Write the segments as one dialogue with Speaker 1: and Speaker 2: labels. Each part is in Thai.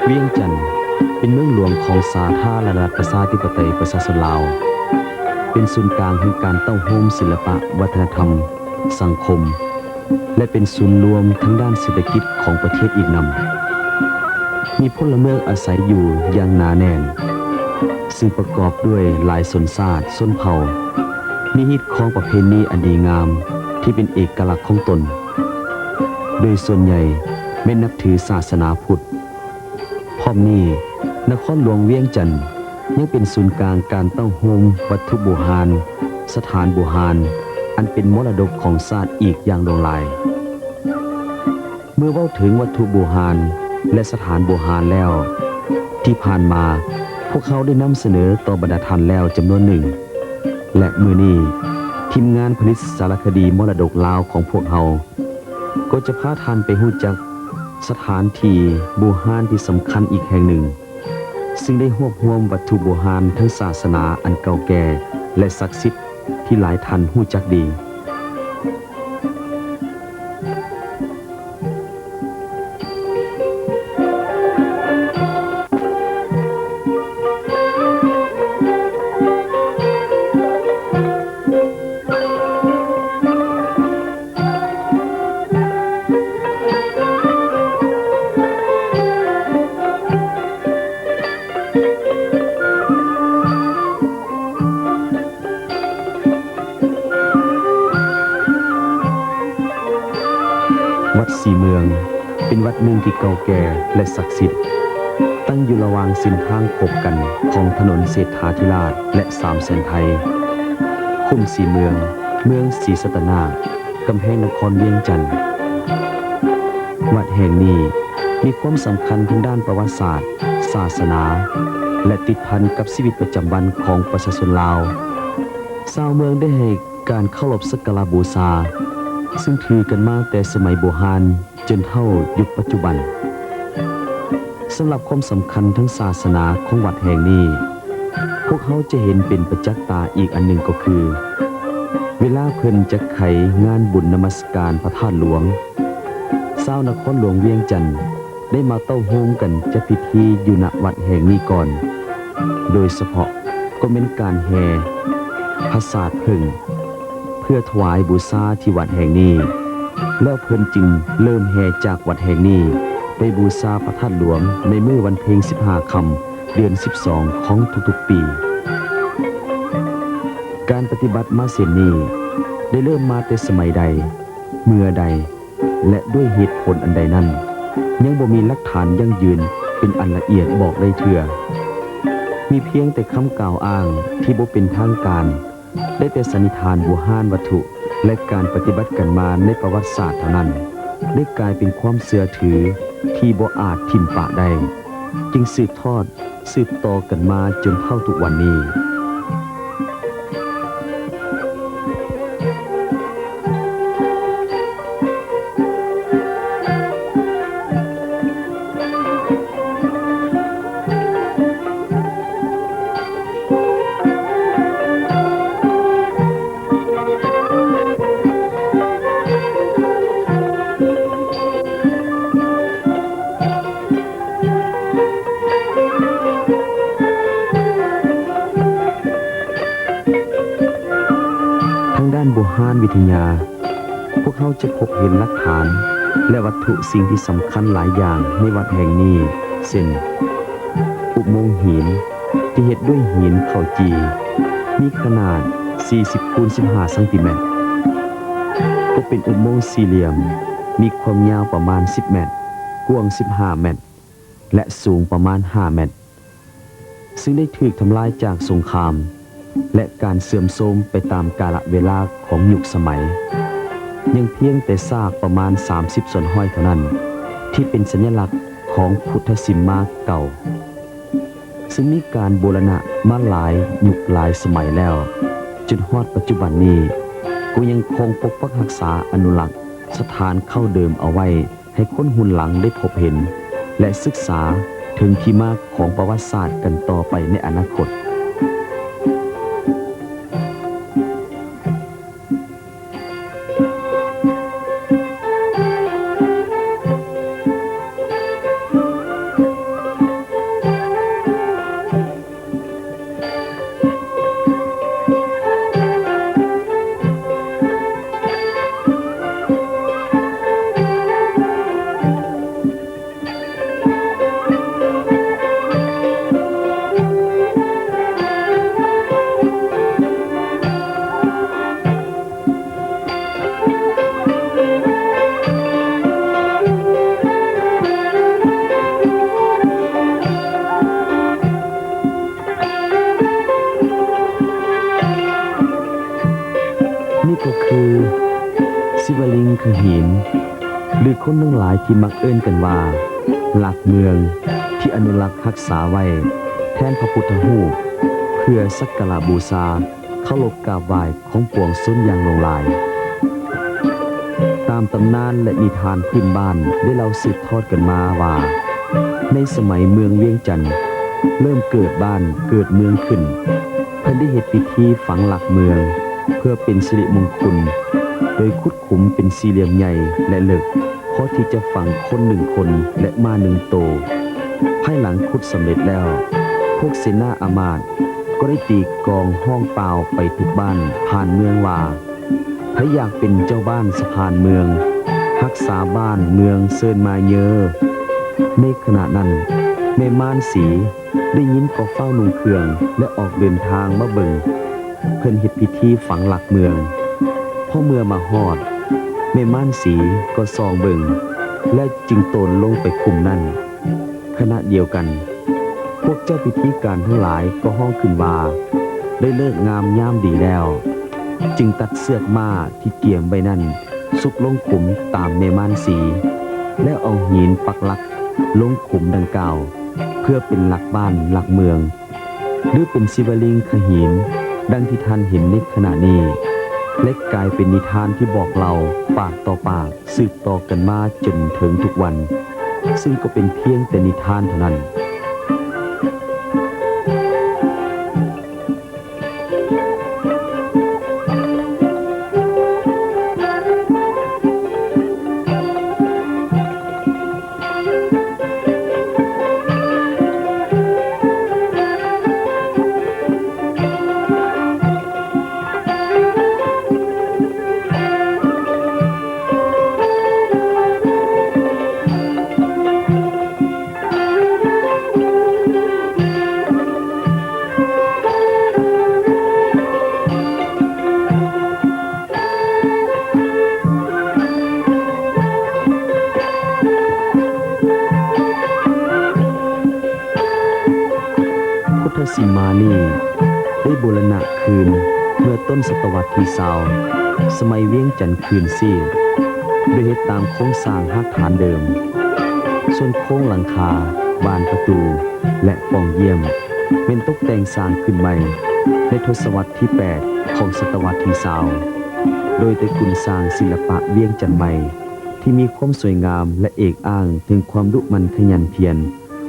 Speaker 1: เวียงจันทน์เป็นเมืองหลวงของสาธารณรัฐประชาธิปไตยประชาชนลาวเป็นศูนย์กลางแห่งการเต้าโฮมศิลปะวัฒนธรรมสังคมและเป็นศูนย์รวมทั้งด้านเศรษฐกิจของประเทศอีกนำมีพลเมืองอาศัยอยู่อย่างหนาแน่นซึ่งประกอบด้วยหลายชนชาติชนเผ่ามีฮิตของประเพณีอันดีงามที่เป็นเอกลักษณ์ของตนโดยส่วนใหญ่ไม่นับถือศาสนาพุทธพร้อมนี้นครหลวงเวียงจันทน์ยังเป็นศูนย์กลางการเต้าโฮมวัตถุโบราณสถานโบราณอันเป็นมรดกของชาติอีกอย่างหลากหลายเมื่อเว้าถึงวัตถุโบราณและสถานโบราณแล้วที่ผ่านมาพวกเขาได้นำเสนอต่อบรรดาท่านแล้วจำนวนหนึ่งและมื้อนี้ทีมงานผลิตสารคดีมรดกลาวของพวกเราก็จะพาท่านไปรู้จักสถานที่โบราณที่สำคัญอีกแห่งหนึ่งซึ่งได้รวบรวมวัตถุโบราณทั้งศาสนาอันเก่าแก่และศักดิ์สิทธิ์ที่หลายท่านรู้จักดีวัดสีเมืองเป็นวัดหนึ่งที่เก่าแก่และศักดิ์สิทธิ์ตั้งอยู่ระหว่างเส้นทางพบกันของถนนเศรษฐาธิราชและสามแสนไทยคุ้มสีเมืองเมืองศรีสัตนากำแพงนครเวียงจันทน์วัดแห่งนี้มีความสำคัญทางด้านประวัติศาสตร์ศาสนาและติดพันกับชีวิตประจำวันของประชาชนลาวชาวเมืองได้ให้การเคารพสักการะบูชาซึ่งถือกันมาแต่สมัยโบราณจนเท่ายุคปัจจุบันสำหรับความสำคัญทั้งศาสนาของวัดแห่งนี้พวกเขาจะเห็นเป็นประจักษ์ตาอีกอันหนึ่งก็คือเวลาเพิ่นจะไขงานบุญนมัสการพระธาตุหลวงชาวนครหลวงเวียงจันทน์ได้มาเต้าโฮมกันจัดพิธีอยู่ณวัดแห่งนี้ก่อนโดยเฉพาะก็เป็นการแห่พระศาสตร์พึ่งเพื่อถวายบูชาที่วัดแห่งนี้แล้วเพิ่นจึงเริ่มแห่จากวัดแห่งนี้ไปบูชาพระธาตุหลวงในมื้อวันเพ็ญ15 ค่ำเดือน12ของทุกๆปีการปฏิบัติมาเช่นนี้ได้เริ่มมาแต่สมัยใดเมื่อใดและด้วยเหตุผลอันใดนั้นยังบ่มีหลักฐานยั่งยืนเป็นอันละเอียดบอกได้เทื่อมีเพียงแต่คำกล่าวอ้างที่บ่เป็นทางการได้แต่สันนิษฐานโบราณวัตถุและการปฏิบัติกันมาในประวัติศาสตร์เท่านั้นได้กลายเป็นความเชื่อถือที่บ่อาจทิ่มปะได้จึงสืบทอดสืบต่อกันมาจนเท่าทุกวันนี้โบราณวิทยาพวกเขาจะพบเห็นหลักฐานและวัตถุสิ่งที่สำคัญหลายอย่างในวัดแห่งนี้เช่นอุโมงค์หินที่เฮ็ดด้วยหินข้าวจีมีขนาด40 คูณ 15 ซมก็เป็นอุโมงค์สี่เหลี่ยมมีความยาวประมาณ10 เมตรกว้าง15 เมตรและสูงประมาณ5 เมตรซึ่งได้ถูกทำลายจากสงครามและการเสื่อมโทรมไปตามกาลเวลาของยุคสมัยยังเพียงแต่ซากประมาณ30 ส่วนห้อยเท่านั้นที่เป็นสัญลักษณ์ของพุทธสิมมาเก่าซึ่งมีการบูรณะมาหลายยุคหลายสมัยแล้วจนฮอดปัจจุบันนี้ก็ยังคงปกปักรักษาอนุรักษ์สถานเข้าเดิมเอาไว้ให้คนรุ่นหลังได้พบเห็นและศึกษาถึงที่มาของประวัติศาสตร์กันต่อไปในอนาคต
Speaker 2: ค
Speaker 1: ขหินหรือคนทั้งหลายที่มักเอิ้นกันว่าหลักเมืองที่อนุรักษ์รักษาไว้แทนพระพุทธรูปเพื่อสักการะบูชาเคารพกราบไหว้ของปวงชนอย่างหลงหลายตามตำนานและนิทานพื้นบ้านได้เล่าสืบทอดกันมาว่าในสมัยเมืองเวียงจันทน์เริ่มเกิดบ้านเกิดเมืองขึ้นเพิ่นได้เฮ็ดพิธีฝังหลักเมืองเพื่อเป็นสิริมงคลโดยขุดขุมเป็นสี่เหลี่ยมใหญ่และลึกพอที่จะฝังคน1คนและม้า1โตภายหลังขุดสำเร็จแล้วพวกเสนาอามาตย์ก็ได้ตีกลองห้องเปล่าไปทุกบ้านผ่านเมืองว่าถ้าอยากเป็นเจ้าบ้านสะพานเมืองรักษาบ้านเมืองเซินมาเยอในขณะนั้นแม่ม่านสีได้ยินก็เฝ้านุ่งเครื่องและออกเดินทางมาเบิ่งเพิ่นเฮ็ดพิธีฝังหลักเมืองพอเมื่อมาฮอดแม่ม่านสีก็ส่องเบิ่งและจึงตนลงไปคุมนั่นขณะเดียวกันพวกเจ้าพิธีการทั้งหลายก็ห้องขึ้นว่าได้เลิกงามยามดีแล้วจึงตัดเสือกม้าที่เกี่ยมไว้นั่นสุกลงขุมตามแม่ม่านสีและเอาหินปักหลักลงขุมดังกล่าวเพื่อเป็นหลักบ้านหลักเมืองหรือเป็นศิวลิงขหินดังที่ท่านเห็นในขณะนี้และกลายเป็นนิทานที่บอกเราปากต่อปากสืบต่อกันมาจนถึงทุกวันซึ่งก็เป็นเพียงแต่นิทานเท่านั้นสิมานี่ได้บูรณะคืนเมื่อต้นศตวรรษที่20สมัยเวียงจันทน์คืนซี่โดยเฮ็ดตามโครงสร้างรากฐานเดิมส่วนโค้งหลังคาบานประตูและป่องเยี่ยมเป็นตกแต่งสร้างขึ้นใหม่ในทศวรรษที่8ของศตวรรษที่20โดยตระกูลสร้างศิลปะเวียงจันทน์ใหม่ที่มีความสวยงามและเอกอ้างถึงความดุมันขยันเพียร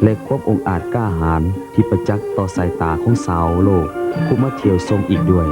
Speaker 1: และความองอาจกล้าหาญที่ประจักษ์ต่อสายตาของสาวโลกผู้มาเที่ยวชมอีกด้วย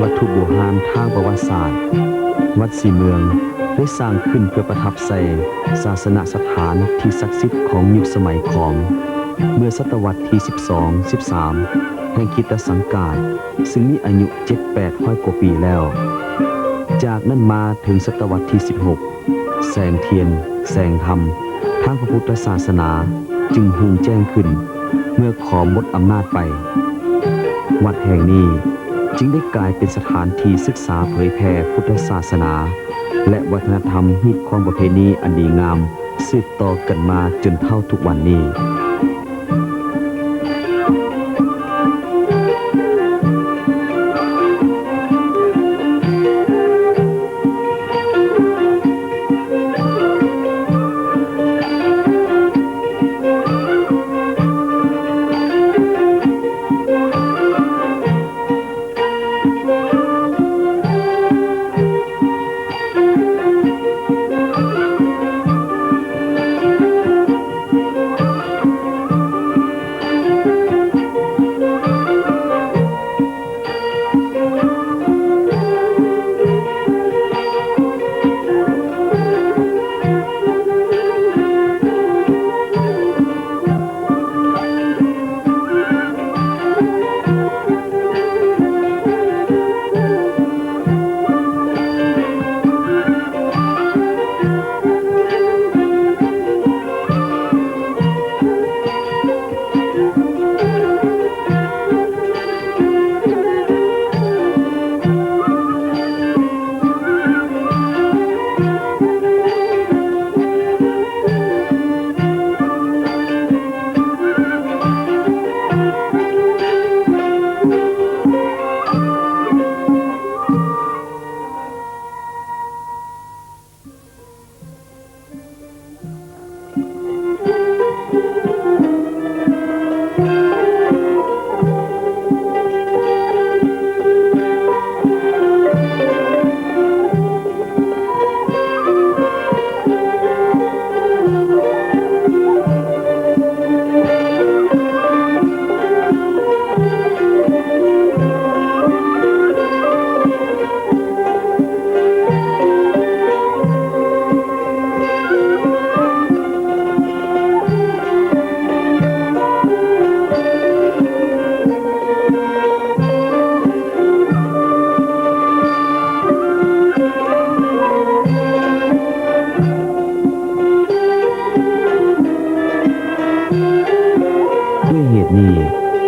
Speaker 1: วัตถุโบราณทางประวัติศาสตร์วัดศรีเมืองได้สร้างขึ้นเพื่อประทับใส่ศาสนสถานที่ศักดิ์สิทธิ์ของยุคสมัยของเมื่อศตวรรษที่12-13แห่งคริสตศักราชซึ่งมีอายุ 7-800 กว่าปีแล้วจากนั้นมาถึงศตวรรษที่16แสงเทียนแสงธรรมทางพระพุทธศาสนาจึงหุ่งแจ้งขึ้นเมื่อขอหมดอำนาจไปวัดแห่งนี้จึงได้กลายเป็นสถานที่ศึกษาเผยแผ่พุทธศาสนาและวัฒนธรรมฮีตของประเพณีอันดีงามสืบต่อกันมาจนเท่าทุกวันนี้
Speaker 2: ข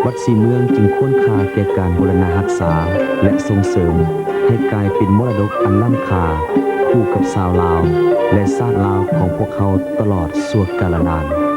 Speaker 1: วัดศรีเมืองจึงควรค่าแก่การบูรณารักษาและส่งเสริมให้กลายเป็นมรดกอันล้ำค่าคู่กับชาวลาวและชาติลาวของพวกเขาตลอดชั่วกาลนาน